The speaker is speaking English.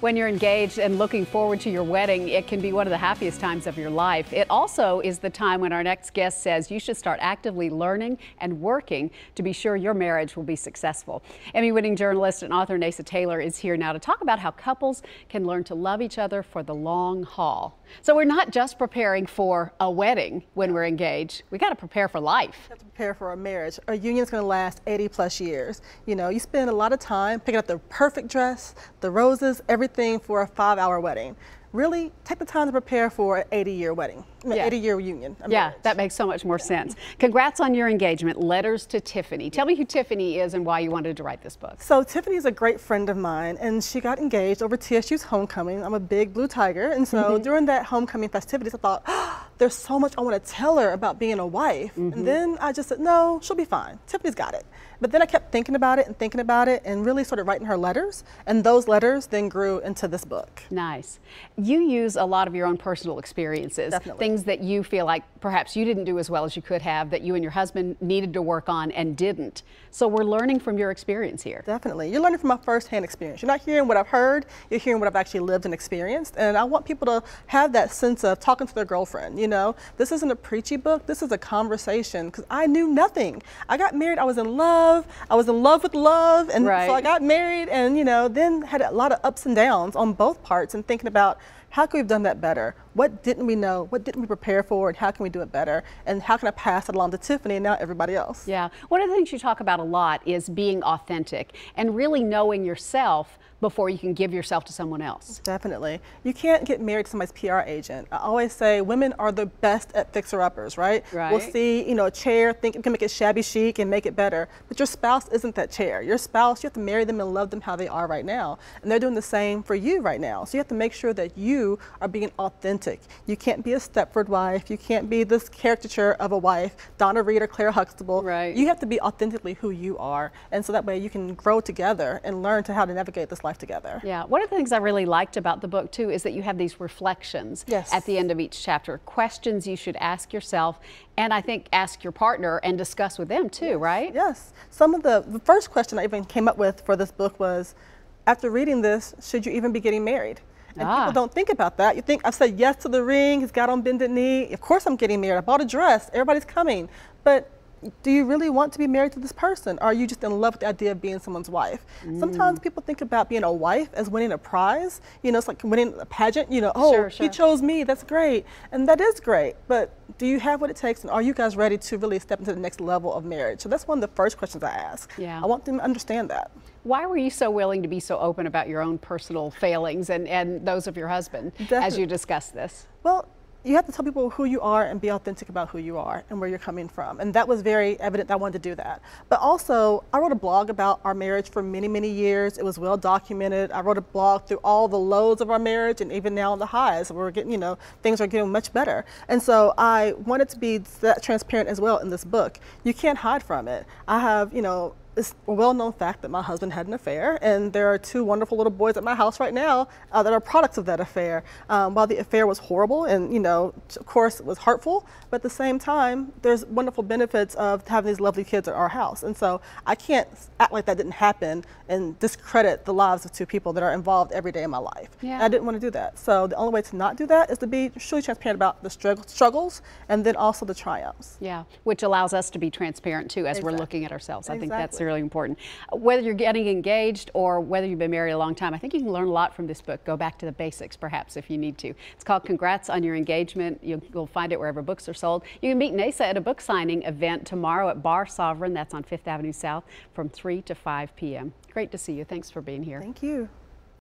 When you're engaged and looking forward to your wedding, it can be one of the happiest times of your life. It also is the time when our next guest says you should start actively learning and working to be sure your marriage will be successful. Emmy-winning journalist and author Neysa Taylor is here now to talk about how couples can learn to love each other for the long haul. So we're not just preparing for a wedding when we're engaged. We got to prepare for life. We have to prepare for a marriage. Our union's going to last 80+ years. You know, you spend a lot of time picking up the perfect dress, the roses, everything for a 5-hour wedding. Really take the time to prepare for an 80-year wedding, an 80-year union. Yeah, that makes so much more sense. Congrats on your engagement. Letters to Tiffany. Tell me who Tiffany is and why you wanted to write this book. So Tiffany is a great friend of mine, and she got engaged over TSU's homecoming. I'm a big Blue Tiger, and so during that homecoming festivities, I thought, there's so much I want to tell her about being a wife. And then I just said, no, she'll be fine. Tiffany's got it. But then I kept thinking about it and really started writing her letters. And those letters then grew into this book. Nice. You use a lot of your own personal experiences. Definitely. Things that you feel like perhaps you didn't do as well as you could have, that you and your husband needed to work on and didn't. So we're learning from your experience here. Definitely. You're learning from my firsthand experience. You're not hearing what I've heard, you're hearing what I've actually lived and experienced. And I want people to have that sense of talking to their girlfriend. You know, this isn't a preachy book, this is a conversation, because I knew nothing. I got married, I was in love with love, and so I got married, and you know, then had a lot of ups and downs on both parts, and thinking about how could we have done that better? What didn't we know? What didn't we prepare for? And how can we do it better? And how can I pass it along to Tiffany and now everybody else? Yeah. One of the things you talk about a lot is being authentic and really knowing yourself before you can give yourself to someone else. Definitely. You can't get married to somebody's PR agent. I always say women are the best at fixer-uppers, right? We'll see, you know, a chair, think you can make it shabby chic and make it better. But your spouse isn't that chair. Your spouse, you have to marry them and love them how they are right now. And they're doing the same for you right now. So you have to make sure that you are being authentic. You can't be a Stepford wife. You can't be this caricature of a wife, Donna Reed or Claire Huxtable. You have to be authentically who you are. And so that way you can grow together and learn how to navigate this life together. Yeah, one of the things I really liked about the book too is that you have these reflections at the end of each chapter, questions you should ask yourself, and I think ask your partner and discuss with them too, right? Yes. Some of the first question I even came up with for this book was, after reading this, should you even be getting married? And people don't think about that. You think, I've said yes to the ring, he's got on bended knee, of course I'm getting married, I bought a dress, everybody's coming. But do you really want to be married to this person? Or are you just in love with the idea of being someone's wife? Sometimes people think about being a wife as winning a prize. You know, it's like winning a pageant, you know, he chose me, that's great. And that is great, but do you have what it takes, and are you guys ready to really step into the next level of marriage? So that's one of the first questions I ask. I want them to understand that. Why were you so willing to be so open about your own personal failings and those of your husband as you discuss this? Well, you have to tell people who you are and be authentic about who you are and where you're coming from. And that was very evident that I wanted to do that. But also, I wrote a blog about our marriage for many, many years. It was well documented. I wrote a blog through all the lows of our marriage and even now the highs. We're getting, you know, things are getting much better. And so I wanted to be that transparent as well in this book. You can't hide from it. I have, you know, it's a well-known fact that my husband had an affair, and there are 2 wonderful little boys at my house right now that are products of that affair. While the affair was horrible and, you know, of course it was hurtful, but at the same time, there's wonderful benefits of having these lovely kids at our house. And so I can't act like that didn't happen and discredit the lives of 2 people that are involved every day in my life. And I didn't want to do that. So the only way to not do that is to be truly transparent about the struggles and then also the triumphs. Yeah, which allows us to be transparent too as we're looking at ourselves. I think that's really important. Whether you're getting engaged or whether you've been married a long time, I think you can learn a lot from this book. Go back to the basics perhaps if you need to. It's called Congrats on Your Engagement. You'll find it wherever books are sold. You can meet Neysa at a book signing event tomorrow at Bar Sovereign. That's on 5th Avenue South from 3 to 5 p.m. Great to see you. Thanks for being here. Thank you.